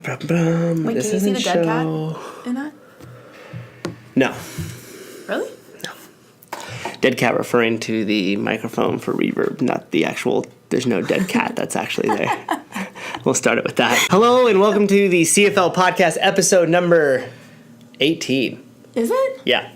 Wait, This can you see the dead cat in that? No. Really? No. Dead cat referring to the microphone for reverb, not the actual. There's no dead cat that's actually there. We'll start it with that. Hello and welcome to the CFL podcast episode number 18. Is it? Yeah.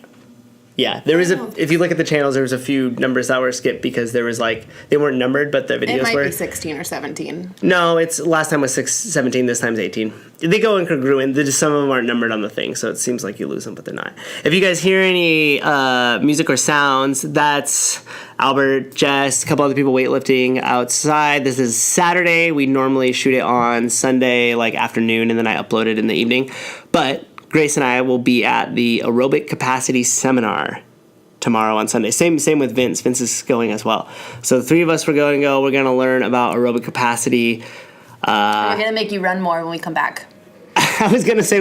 Yeah, there was if you look at the channels, there was a few numbers that were skipped because there was they weren't numbered, but the videos were. It might be 16 or 17. No, last time was 17, this time's 18. They go incongruent. Some of them aren't numbered on the thing, so it seems like you lose them, but they're not. If you guys hear any music or sounds, that's Albert, Jess, a couple other people weightlifting outside. This is Saturday. We normally shoot it on Sunday, afternoon, and then I upload it in the evening. But Grace and I will be at the aerobic capacity seminar tomorrow on Sunday. Same with Vince. Vince is going as well. So the three of us, we're going to go. We're going to learn about aerobic capacity. We're going to make you run more when we come back. I was going to say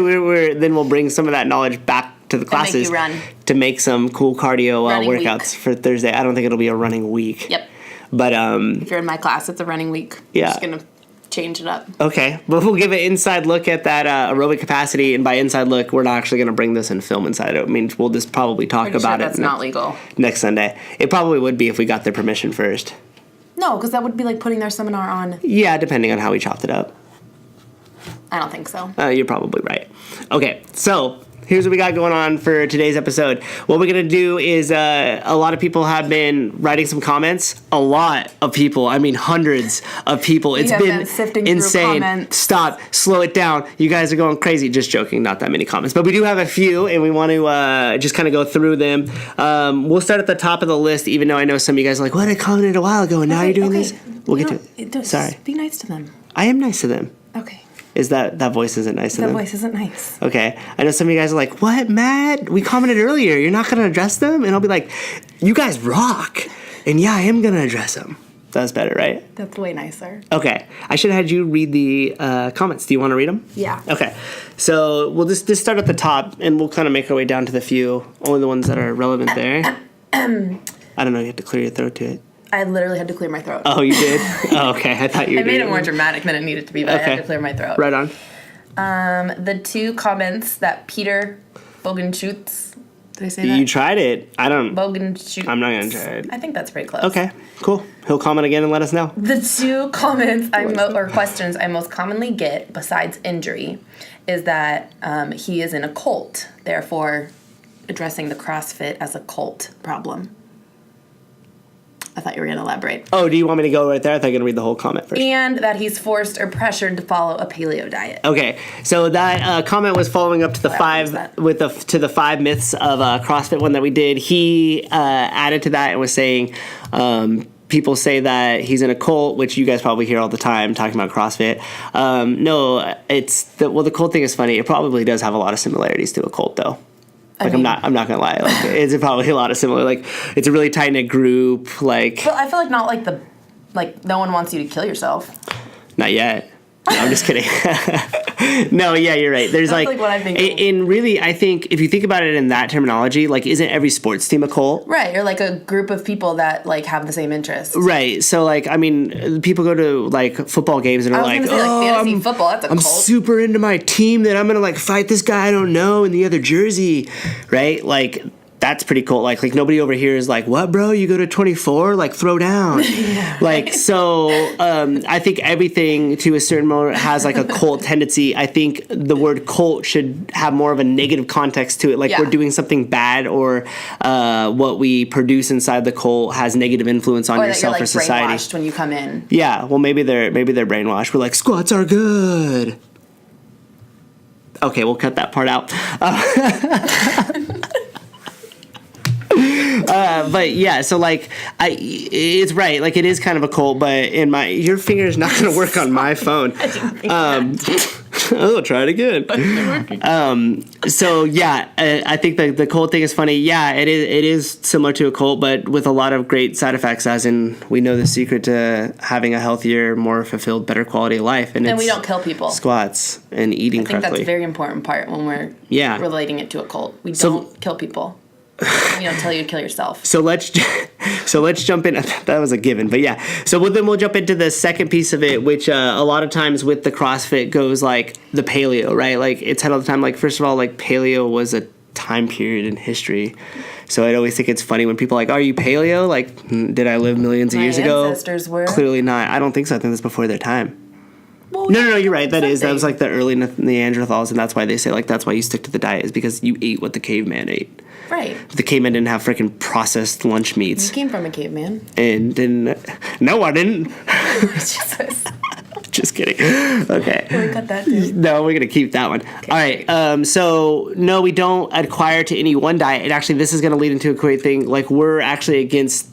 then we'll bring some of that knowledge back to the classes to make some cool cardio workouts for Thursday. I don't think it'll be a running week. Yep. But if you're in my class, it's a running week. Yeah. I'm just going to change it up. Okay, but we'll give an inside look at that aerobic capacity, and by inside look, we're not actually going to bring this and film inside it. I mean, we'll just probably talk about it. That's not legal. Next Sunday. It probably would be if we got their permission first. No, because that would be like putting their seminar on. Yeah, depending on how we chopped it up. I don't think so. You're probably right. Okay, so here's what we got going on for today's episode. What we're going to do is a lot of people have been writing some comments. A lot of people. I mean, hundreds of people. It's been sifting insane. Through comments. Stop. Slow it down. You guys are going crazy. Just joking. Not that many comments. But we do have a few, and we want to just kind of go through them. We'll start at the top of the list, even though I know some of you guys are like, what? I commented a while ago, and now you're doing this? We'll get to it. Sorry. Be nice to them. I am nice to them. Okay. Is that voice isn't nice to them? That voice isn't nice. Okay. I know some of you guys are like, what, Matt? We commented earlier. You're not going to address them? And I'll be like, you guys rock. And yeah, I am going to address them. That's better, right? That's way nicer. Okay. I should have had you read the comments. Do you want to read them? Yeah. Okay. So we'll just start at the top, and we'll kind of make our way down to the few, only the ones that are relevant there. I don't know. You have to clear your throat to it. I literally had to clear my throat. Oh, you did? Oh, okay. I thought you I made it more dramatic than it needed to be, but I had to clear my throat. Right on. The two comments that Peter Bogenschutz, did I say that? You tried it. I don't. Bogenschutz. I'm not going to try it. I think that's pretty close. Okay, cool. He'll comment again and let us know. The two comments or questions I most commonly get, besides injury, is that he is in a cult, therefore addressing the CrossFit as a cult problem. I thought you were going to elaborate. Oh, do you want me to go right there? I thought you were going to read the whole comment first. And that he's forced or pressured to follow a paleo diet. Okay, so that comment was following up to the the 5 myths of CrossFit one that we did. He added to that and was saying people say that he's in a cult, which you guys probably hear all the time talking about CrossFit. No, the cult thing is funny. It probably does have a lot of similarities to a cult, though. I'm not gonna lie. It's probably a lot of similar. It's a really tight knit group. But I feel like not no one wants you to kill yourself. Not yet. No, I'm just kidding. No, yeah, you're right. There's That's what I'm thinking. Really, I think if you think about it in that terminology, isn't every sports team a cult? Right, or a group of people that have the same interests. Right. So people go to football games and are fantasy football. That's a cult. I'm super into my team that I'm gonna fight this guy I don't know in the other jersey, right? That's pretty cool. Nobody over here is what, bro? You go to 24? Throw down. Yeah. So I think everything to a certain moment has a cult tendency. I think the word cult should have more of a negative context to it. We're doing something bad, or what we produce inside the cult has negative influence on yourself or society. Brainwashed when you come in. Yeah. Well, maybe they're brainwashed. We're squats are good. Okay, we'll cut that part out. But yeah, so it's right. It is kind of a cult, but your finger's not going to work on my phone. Oh, try it again. So yeah, I think the cult thing is funny. Yeah, it is similar to a cult, but with a lot of great side effects. As in, we know the secret to having a healthier, more fulfilled, better quality of life, and we don't kill people. Squats and eating correctly. I think that's a very important part when we're relating it to a cult. We don't kill people. Until you kill yourself. So let's jump in. That was a given, but yeah. So then we'll jump into the second piece of it, which a lot of times with the CrossFit goes like the paleo, right? Like it's had all the time. Like first of all, like paleo was a time period in history. So I always think it's funny when people are like, are you paleo? Like, did I live millions of years ago? My ancestors were. Clearly not. I don't think so. I think that's before their time. Well, No, you're right. That was like the early Neanderthals, and that's why they say like that's why you stick to the diet is because you ate what the caveman ate. Right. The caveman didn't have freaking processed lunch meats. You came from a caveman. And didn't. No, I didn't. Jesus. Just kidding. Okay. Can we cut that too? No, we're gonna keep that one. Okay. All right. So no, we don't acquire to any one diet. And actually, this is gonna lead into a great thing. Like we're actually against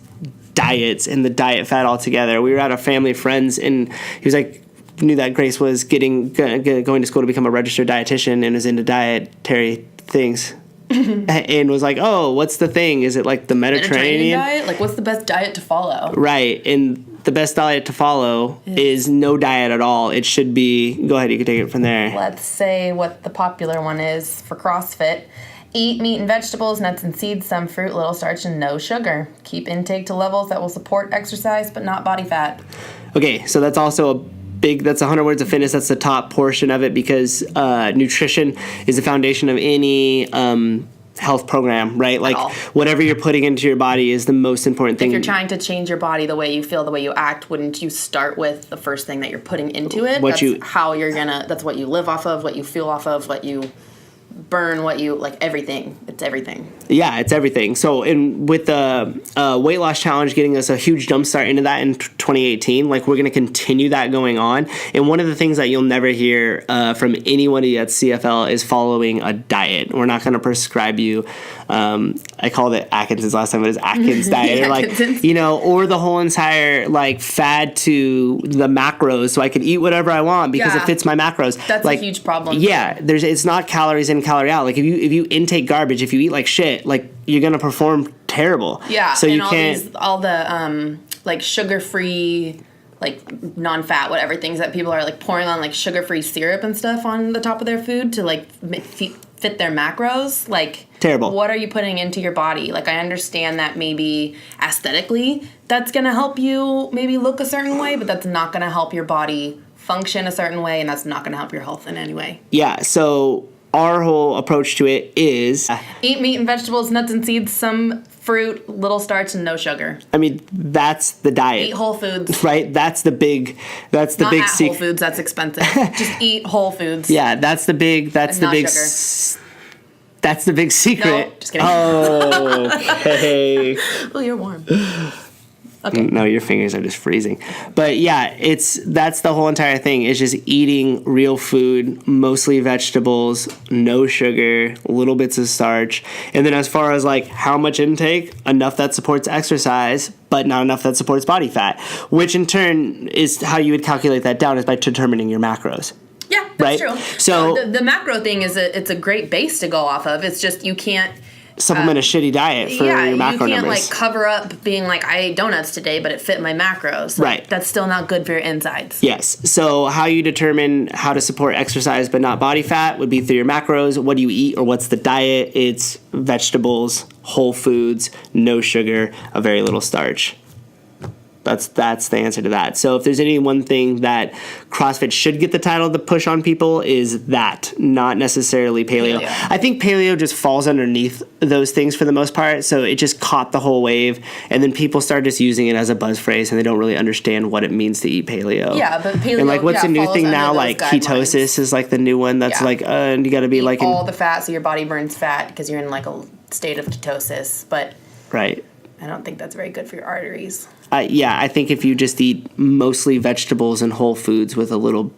diets and the diet fad altogether. We were at a family of friends, and he was like, knew that Grace was going to school to become a registered dietitian and was into dietary things. And was like, oh, what's the thing? Is it like the Mediterranean diet? Like, what's the best diet to follow? Right. And the best diet to follow is no diet at all. It should be, go ahead, you can take it from there. Let's say what the popular one is for CrossFit. Eat meat and vegetables, nuts and seeds, some fruit, little starch, and no sugar. Keep intake to levels that will support exercise but not body fat. Okay, so that's also that's 100 words of fitness. That's the top portion of it because nutrition is the foundation of any health program, right? Like whatever you're putting into your body is the most important thing. If you're trying to change your body, the way you feel, the way you act, wouldn't you start with the first thing that you're putting into it? That's what you live off of, what you feel off of, what you burn, what you like, everything. It's everything. Yeah, it's everything. So with the weight loss challenge getting us a huge jump start into that in 2018, like we're going to continue that going on. And one of the things that you'll never hear from anybody at CFL is following a diet. We're not going to prescribe you. I called it Atkinson's last time, but it's Atkins diet, or like, or the whole entire like fad to the macros, so I can eat whatever I want because it fits my macros. That's like, a huge problem. Yeah, it's not calories in, calorie out. Like if you intake garbage, if you eat like shit, like you're gonna perform terrible. Yeah, so and you can't all the like sugar-free, like non-fat, whatever things that people are like pouring on like sugar-free syrup and stuff on the top of their food to like fit their macros. Like terrible. What are you putting into your body? Like I understand that maybe aesthetically that's gonna help you maybe look a certain way, but that's not gonna help your body function a certain way, and that's not gonna help your health in any way. Yeah. So our whole approach to it is eat meat and vegetables, nuts and seeds, some fruit, little starch, and no sugar. I mean, that's the diet. Eat whole foods. Right? That's the big Not big secret. Whole foods, that's expensive. Just eat whole foods. Yeah, that's the big That's the big secret. No, just kidding. Okay. Oh, you're warm. Okay. No, your fingers are just freezing. But yeah, that's the whole entire thing is just eating real food, mostly vegetables, no sugar, little bits of starch. And then as far as like how much intake, enough that supports exercise, but not enough that supports body fat, which in turn is how you would calculate that down is by determining your macros. Yeah, that's right? true. So the macro thing it's a great base to go off of. It's just you can't supplement a shitty diet for your macro numbers. You can't like cover up being like I ate donuts today, but it fit my macros. Like, right. That's still not good for your insides. Yes. So how you determine how to support exercise but not body fat would be through your macros. What do you eat or what's the diet? It's vegetables, whole foods, no sugar, a very little starch. That's the answer to that. So if there's any one thing that CrossFit should get the title to push on people is that, not necessarily paleo. I think paleo just falls underneath those things for the most part. So it just caught the whole wave, and then people start just using it as a buzz phrase, and they don't really understand what it means to eat paleo. Yeah, but paleo. And like, what's the new thing now? Like ketosis is like the new one. That's like, and you got to be like all the fat, so your body burns fat because you're in like a state of ketosis. But right. I don't think that's very good for your arteries. I think if you just eat mostly vegetables and whole foods with a little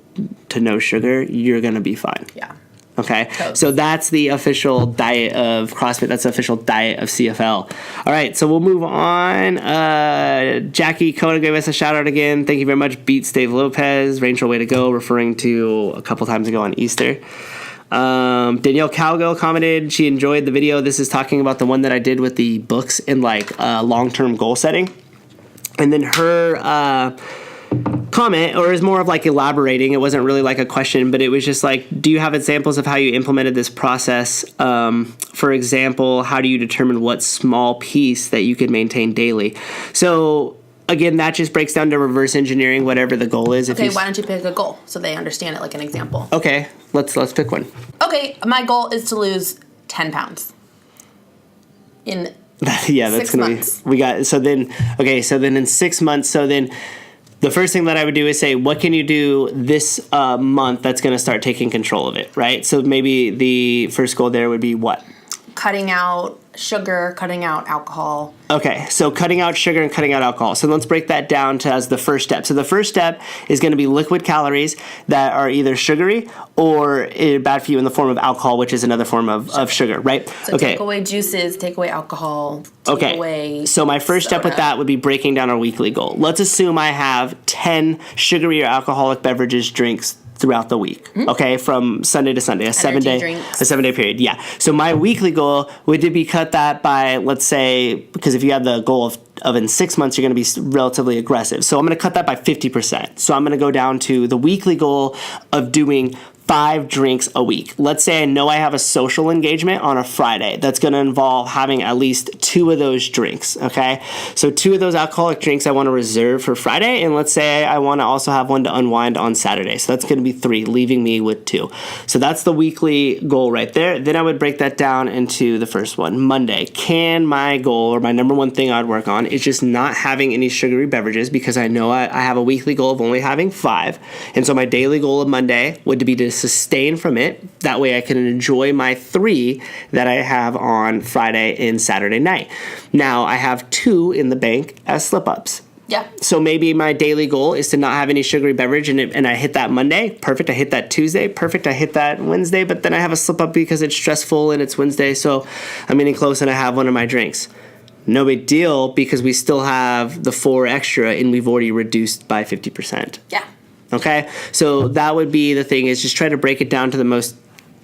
to no sugar, you're going to be fine. Yeah. Okay? So that's the official diet of CrossFit. That's the official diet of CFL. All right, so we'll move on. Jackie Coda gave us a shout-out again. Thank you very much. Beats Dave Lopez. Rangel, way to go, referring to a couple times ago on Easter. Danielle Calgo commented she enjoyed the video. This is talking about the one that I did with the books and like long-term goal setting. And then her comment, or it was more of like elaborating. It wasn't really like a question, but it was just like, do you have examples of how you implemented this process? For example, how do you determine what small piece that you could maintain daily? So again, that just breaks down to reverse engineering whatever the goal is. Okay, why don't you pick a goal so they understand it, like an example? Okay, let's pick one. Okay, my goal is to lose 10 pounds in yeah, that's 6 gonna months. be. We got so then in 6 months. So then, the first thing that I would do is say, what can you do this month that's going to start taking control of it, right? So maybe the first goal there would be what? Cutting out sugar, cutting out alcohol. Okay, so cutting out sugar and cutting out alcohol. So let's break that down to as the first step. So the first step is going to be liquid calories that are either sugary or bad for you in the form of alcohol, which is another form of sugar, right? So take away juices, take away alcohol, take away so my first step with that would be breaking down our weekly goal. Let's assume I have 10 sugary or alcoholic beverages, drinks throughout the week, okay, from Sunday to Sunday, a 7-day period. Yeah. So my weekly goal would be cut that by, let's say, because if you have the goal of in 6 months, you're going to be relatively aggressive. So I'm going to cut that by 50%. So I'm going to go down to the weekly goal of doing 5 drinks a week. Let's say I know I have a social engagement on a Friday. That's going to involve having at least 2 of those drinks, okay? So 2 of those alcoholic drinks I want to reserve for Friday, and let's say I want to also have one to unwind on Saturday. So that's going to be 3, leaving me with 2. So that's the weekly goal right there. Then I would break that down into the first one, Monday. Can my goal, or my number one thing I'd work on, is just not having any sugary beverages, because I know I have a weekly goal of only having 5. And so my daily goal of Monday would be to sustain from it. That way I can enjoy my 3 that I have on Friday and Saturday night. Now I have 2 in the bank as slip-ups. Yeah. So maybe my daily goal is to not have any sugary beverage, and I hit that Monday. Perfect. I hit that Tuesday. Perfect. I hit that Wednesday, but then I have a slip-up because it's stressful and it's Wednesday, so I'm getting close and I have one of my drinks. No big deal, because we still have the 4 extra and we've already reduced by 50%. Yeah. Okay, so that would be the thing, is just try to break it down to the most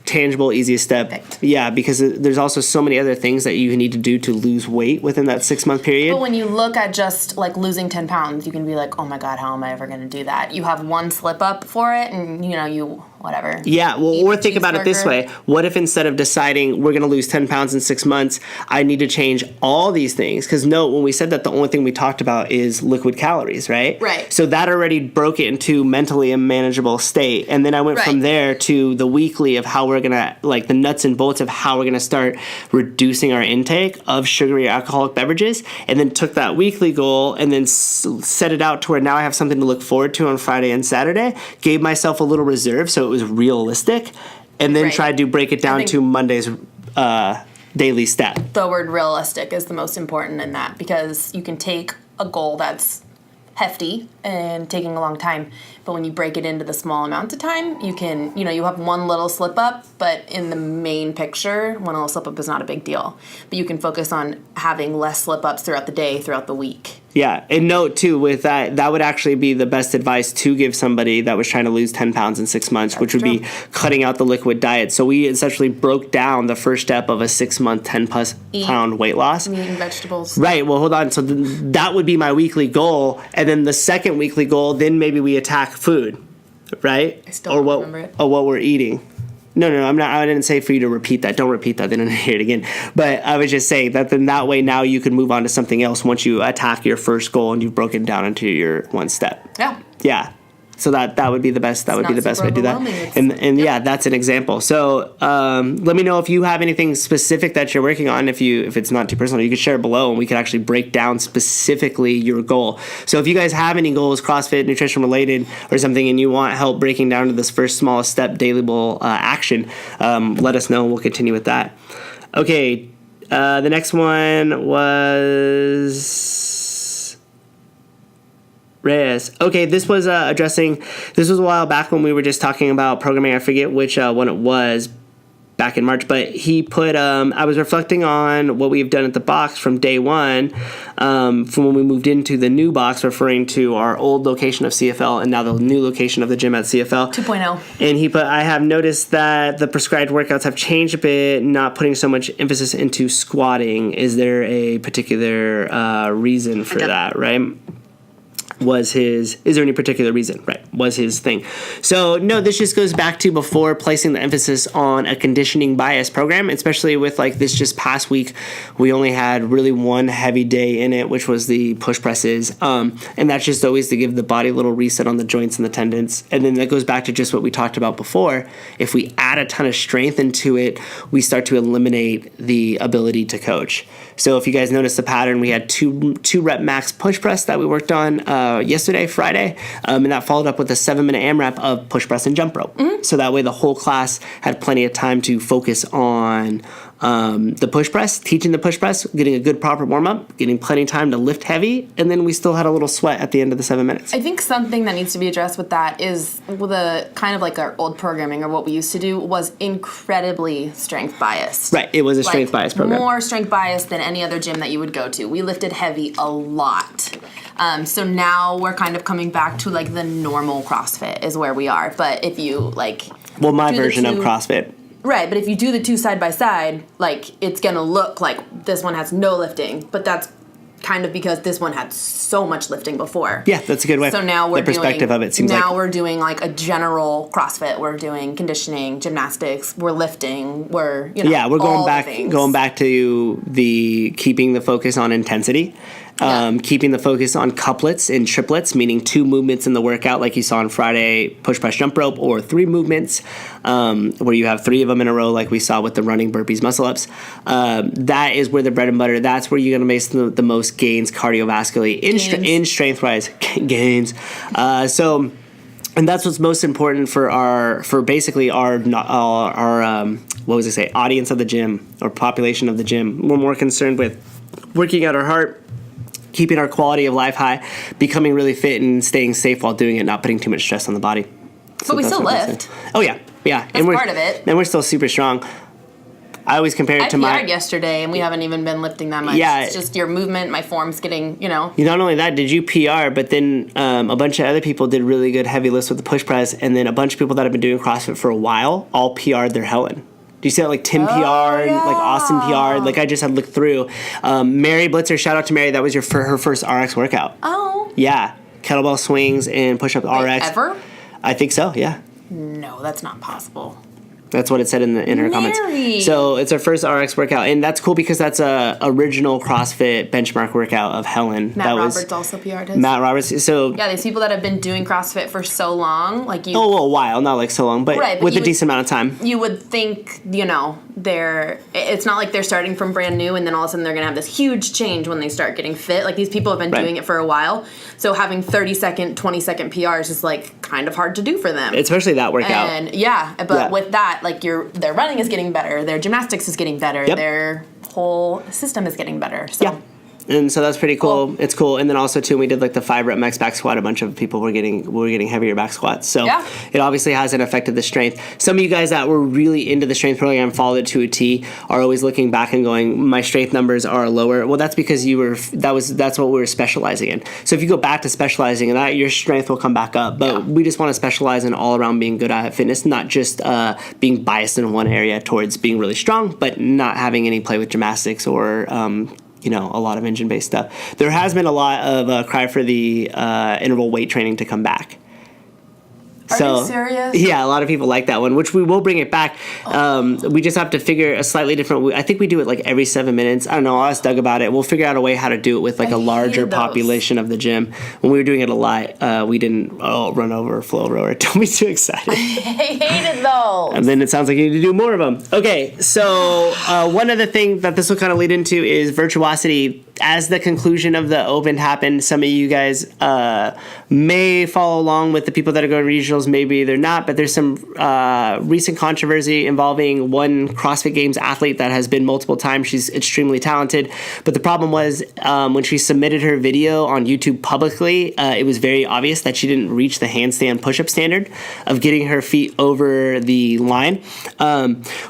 tangible, easiest step. Perfect. Yeah, because there's also so many other things that you need to do to lose weight within that 6-month period. But when you look at just like losing 10 pounds, you can be like, oh my God, how am I ever going to do that? You have one slip up for it and you whatever. Yeah, well, or think about it this way. What if instead of deciding we're going to lose 10 pounds in 6 months, I need to change all these things? Because note, when we said that, the only thing we talked about is liquid calories, right? Right. So that already broke it into mentally a manageable state. And then I went from there to the weekly of how we're going to, like the nuts and bolts of how we're going to start reducing our intake of sugary alcoholic beverages. And then took that weekly goal and then set it out to where now I have something to look forward to on Friday and Saturday. Gave myself a little reserve so it was realistic, and then tried to break it down to Monday's daily step. The word realistic is the most important in that, because you can take a goal that's hefty and taking a long time, but when you break it into the small amount of time, you can, you have one little slip up, but in the main picture, one little slip up is not a big deal. But you can focus on having less slip ups throughout the day, throughout the week. Yeah, and note too, with that would actually be the best advice to give somebody that was trying to lose 10 pounds in 6 months, which would be cutting out the liquid diet. So we essentially broke down the first step of a 6-month, 10+ pound weight loss. Eating vegetables. Right, well, hold on. So that would be my weekly goal. And then the second weekly goal, then maybe we attack food, right? I still don't remember it. Or what we're eating. No, I'm not. I didn't say for you to repeat that. Don't repeat that. Then I didn't hear it again. But I was just saying that then that way now you can move on to something else once you attack your first goal and you've broken down into your one step. Yeah. Yeah. So that would be the best. That would be the best way to do that. And yeah, that's an example. So let me know if you have anything specific that you're working on. If it's not too personal, you can share it below, and we can actually break down specifically your goal. So if you guys have any goals, CrossFit, nutrition related, or something, and you want help breaking down to this first smallest step, daily action, let us know, and we'll continue with that. Okay, the next one was Reyes. Okay, this was this was a while back when we were just talking about programming. I forget which one it was back in March, but he put, I was reflecting on what we've done at the box from day one, from when we moved into the new box, referring to our old location of CFL and now the new location of the gym at CFL 2.0. And he put, I have noticed that the prescribed workouts have changed a bit, not putting so much emphasis into squatting. Is there a particular reason for that, right? is there any particular reason? Right, was his thing. So no, this just goes back to before placing the emphasis on a conditioning bias program, especially with like this just past week, we only had really one heavy day in it, which was the push presses. And that's just always to give the body a little reset on the joints and the tendons. And then that goes back to just what we talked about before. If we add a ton of strength into it, we start to eliminate the ability to coach. So if you guys notice the pattern, we had two rep max push press that we worked on yesterday, Friday, and that followed up with a 7-minute AMRAP of push press and jump rope. Mm-hmm. So that way the whole class had plenty of time to focus on the push press, teaching the push press, getting a good proper warm up, getting plenty of time to lift heavy, and then we still had a little sweat at the end of the 7 minutes. I think something that needs to be addressed with that is with a kind of like our old programming or what we used to do was incredibly strength biased. Right, it was a strength bias program. More strength bias than any other gym that you would go to. We lifted heavy a lot. So now we're kind of coming back to like the normal CrossFit is where we are. But if you like... Well, my version of CrossFit. Right, but if you do the two side by side, like it's gonna look like this one has no lifting, but that's kind of because this one had so much lifting before. Yeah, that's a good way. So now we're the perspective doing, of it seems now like we're doing like a general CrossFit. We're doing conditioning, gymnastics. We're lifting. We're we're going back to the keeping the focus on intensity. Keeping the focus on couplets and triplets, meaning 2 movements in the workout like you saw on Friday, push, press, jump rope, or 3 movements where you have 3 of them in a row like we saw with the running, burpees, muscle-ups. That is where the bread and butter, that's where you're going to make the most gains cardiovascularly in strength-wise gains. And that's what's most important for our audience of the gym or population of the gym. We're more concerned with working out our heart, keeping our quality of life high, becoming really fit, and staying safe while doing it, not putting too much stress on the body. But we still lift. Oh, yeah. That's part of it. And we're still super strong. I always compare it to I PR'd yesterday, and we haven't even been lifting that much. Yeah. It's just your movement, my form's getting, Not only that, did you PR, but then a bunch of other people did really good heavy lifts with the push press, and then a bunch of people that have been doing CrossFit for a while all PR'd their Helen. Do you see that? Like Tim PR'd, like Austin PR'd. Like I just had looked through. Mary Blitzer, shout out to Mary. That was her first RX workout. Oh. Yeah. Kettlebell swings and push-up RX. Ever? I think so, yeah. No, that's not possible. That's what it said in her comments. So it's her first RX workout, and that's cool because that's a original CrossFit benchmark workout of Helen. Matt Roberts also PR'd his. Matt Roberts. So yeah, these people that have been doing CrossFit for so long, like you. Oh, a while, not like so long, but with a decent amount of time. You would think, it's not like they're starting from brand new, and then all of a sudden they're gonna have this huge change when they start getting fit. Like these people have been doing it for a while, so having 30-second, 20-second PRs is like kind of hard to do for them. Especially that workout. And with that. Like their running is getting better, their gymnastics is getting better, their whole system is getting better. So. Yeah. And so that's pretty cool. It's cool. And then also too, we did like the 5 rep max back squat. A bunch of people were getting heavier back squats. So it obviously hasn't affected the strength. Some of you guys that were really into the strength program, followed it to a T, are always looking back and going, my strength numbers are lower. Well, that's because that's what we were specializing in. So if you go back to specializing in that, your strength will come back up. But we just want to specialize in all around being good at fitness, not just being biased in one area towards being really strong, but not having any play with gymnastics or a lot of engine-based stuff. There has been a lot of cry for the interval weight training to come back. Are you serious? Yeah, a lot of people like that one, which we will bring it back. We just have to figure a slightly different. I think we do it like every 7 minutes. I don't know. I'll ask Doug about it. We'll figure out a way how to do it with like a larger population of the gym. When we were doing it a lot, we didn't run over or flow rower. Don't be too excited. I hated those. And then it sounds like you need to do more of them. Okay, so one other thing that this will kind of lead into is virtuosity. As the conclusion of the Open happened, some of you guys may follow along with the people that are going regionals. Maybe they're not, but there's some recent controversy involving one CrossFit Games athlete that has been multiple times. She's extremely talented, but the problem was when she submitted her video on YouTube publicly, it was very obvious that she didn't reach the handstand push-up standard of getting her feet over the line,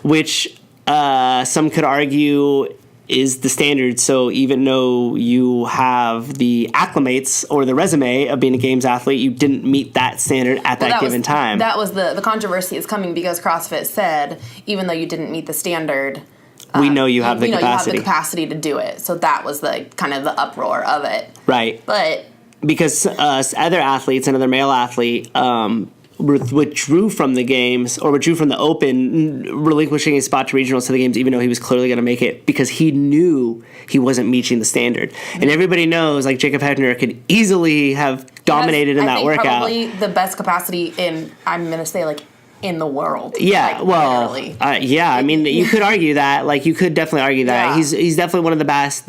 which some could argue is the standard. So even though you have the acclimates or the resume of being a games athlete, you didn't meet that standard at that given time. That was the controversy is coming because CrossFit said, even though you didn't meet the standard, we know you have the capacity. You have the capacity to do it. So that was the kind of the uproar of it. Right. But because other athletes, another male athlete, withdrew from the games or withdrew from the Open, relinquishing his spot to regionals to the games, even though he was clearly going to make it, because he knew he wasn't meeting the standard. And everybody knows, like, Jacob Hettner could easily have dominated in that workout. Probably the best capacity in, I'm going to say, like, in the world. Yeah, like, well, yeah, I mean, you could argue that. Like, you could definitely argue that. Yeah. He's definitely one of the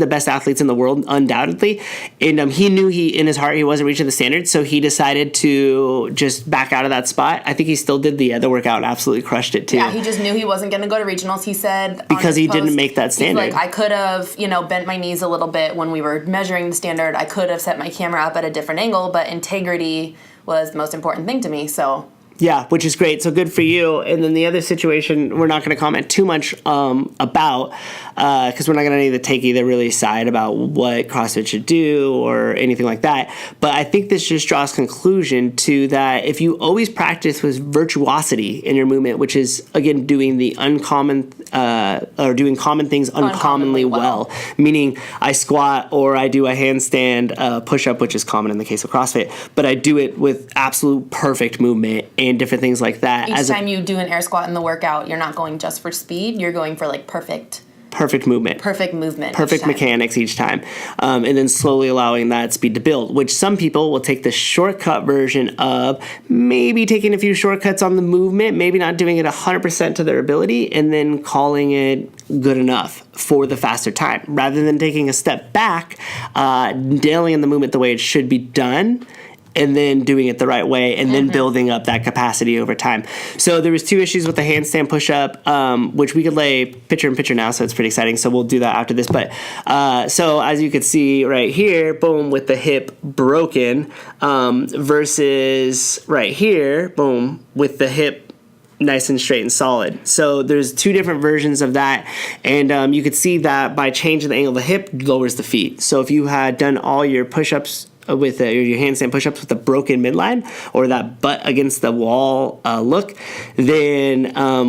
best athletes in the world, undoubtedly. And he knew in his heart he wasn't reaching the standard, so he decided to just back out of that spot. I think he still did the other workout and absolutely crushed it, too. Yeah, he just knew he wasn't going to go to regionals. He said because he didn't make that standard. Like, I could have, bent my knees a little bit when we were measuring the standard. I could have set my camera up at a different angle, but integrity was the most important thing to me, so... Yeah, which is great. So good for you. And then the other situation we're not going to comment too much about because we're not going to need to take either really side about what CrossFit should do or anything like that. But I think this just draws conclusion to that if you always practice with virtuosity in your movement, which is, again, doing the uncommon or doing common things uncommonly well, meaning I squat or I do a handstand push-up, which is common in the case of CrossFit, but I do it with absolute perfect movement and different things like that. Each time you do an air squat in the workout, you're not going just for speed, you're going for like perfect movement. Perfect mechanics each time. And then slowly allowing that speed to build, which some people will take the shortcut version of maybe taking a few shortcuts on the movement, maybe not doing it 100% to their ability, and then calling it good enough for the faster time. Rather than taking a step back, nailing in the movement the way it should be done, and then doing it the right way, and then building up that capacity over time. So there was 2 issues with the handstand push-up, which we could lay picture in picture now, so it's pretty exciting. So we'll do that after this. But so as you can see right here, boom, with the hip broken, versus right here, boom, with the hip nice and straight and solid. So there's 2 different versions of that, and you could see that by changing the angle of the hip lowers the feet. So if you had done all your push-ups with your handstand push-ups with a broken midline or that butt against the wall look, then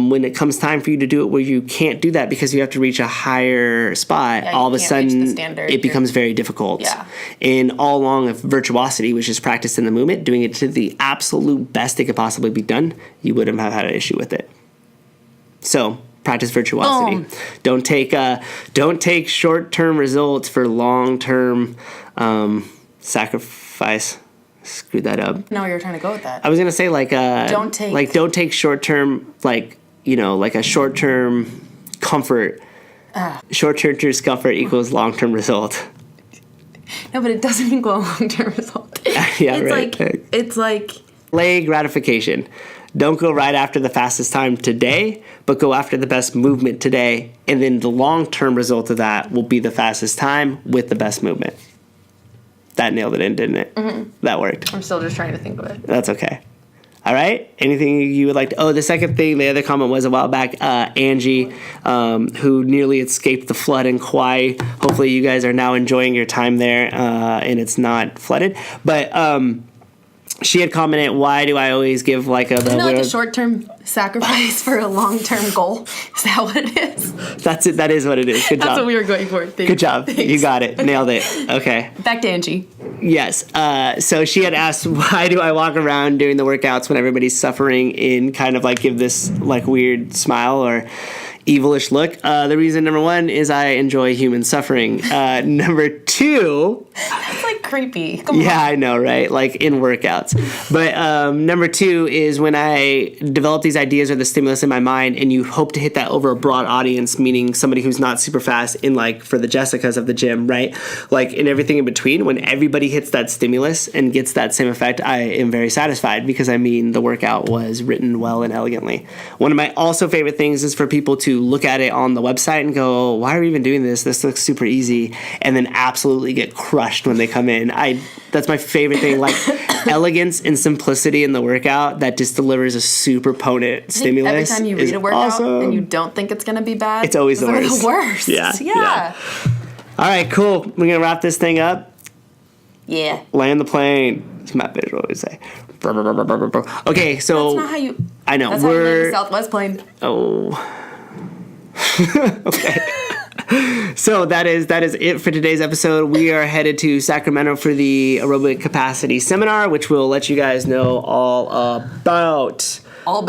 when it comes time for you to do it where you can't do that because you have to reach a higher spot, all of a sudden it becomes very difficult. Yeah. And all along of virtuosity, which is practiced in the movement, doing it to the absolute best it could possibly be done, you wouldn't have had an issue with it. So practice virtuosity. Don't take short-term results for long-term sacrifice. Screwed that up. No, you were trying to go with that. I was gonna say don't take short-term, like a short-term comfort. Short-term discomfort equals long-term result. No, but it doesn't equal a long-term result. Yeah, right. It's like delay gratification. Don't go right after the fastest time today, but go after the best movement today, and then the long-term result of that will be the fastest time with the best movement. That nailed it in, didn't it? Mm-hmm. That worked. I'm still just trying to think of it. That's okay. All right. Anything you would like to... Oh, the second thing, the other comment was a while back, Angie, who nearly escaped the flood in Kauai. Hopefully you guys are now enjoying your time there and it's not flooded. But she had commented, why do I always give like a... Isn't it like a short-term sacrifice for a long-term goal? Is that what it is? That's it. That is what it is. Good job. That's what we were going for. Good job. Thanks. You got it. Okay. Nailed it. Okay. Back to Angie. Yes. So she had asked, why do I walk around during the workouts when everybody's suffering and kind of like give this like weird smile or evilish look? The reason, number 1, is I enjoy human suffering. Number 2... That's like creepy. Come on. I know, right? Like in workouts. But number 2 is when I develop these ideas or the stimulus in my mind and you hope to hit that over a broad audience, meaning somebody who's not super fast in like for the Jessicas of the gym, right? Like in everything in between, when everybody hits that stimulus and gets that same effect, I am very satisfied because the workout was written well and elegantly. One of my also favorite things is for people to look at it on the website and go, why are we even doing this? This looks super easy. And then absolutely get crushed when they come in. That's my favorite thing, like elegance and simplicity in the workout that just delivers a super potent stimulus. Every time you read a workout awesome. And you don't think it's going to be bad, it's always the worst. The worst. Yeah. All right, cool. We're going to wrap this thing up. Yeah. Land the plane. It's Matt Bidge always say. Okay, so... That's not how you... I know. That's how you land the Southwest plane. Oh... Okay. So that is it for today's episode. We are headed to Sacramento for the aerobic capacity seminar, which we'll let you guys know all about. All about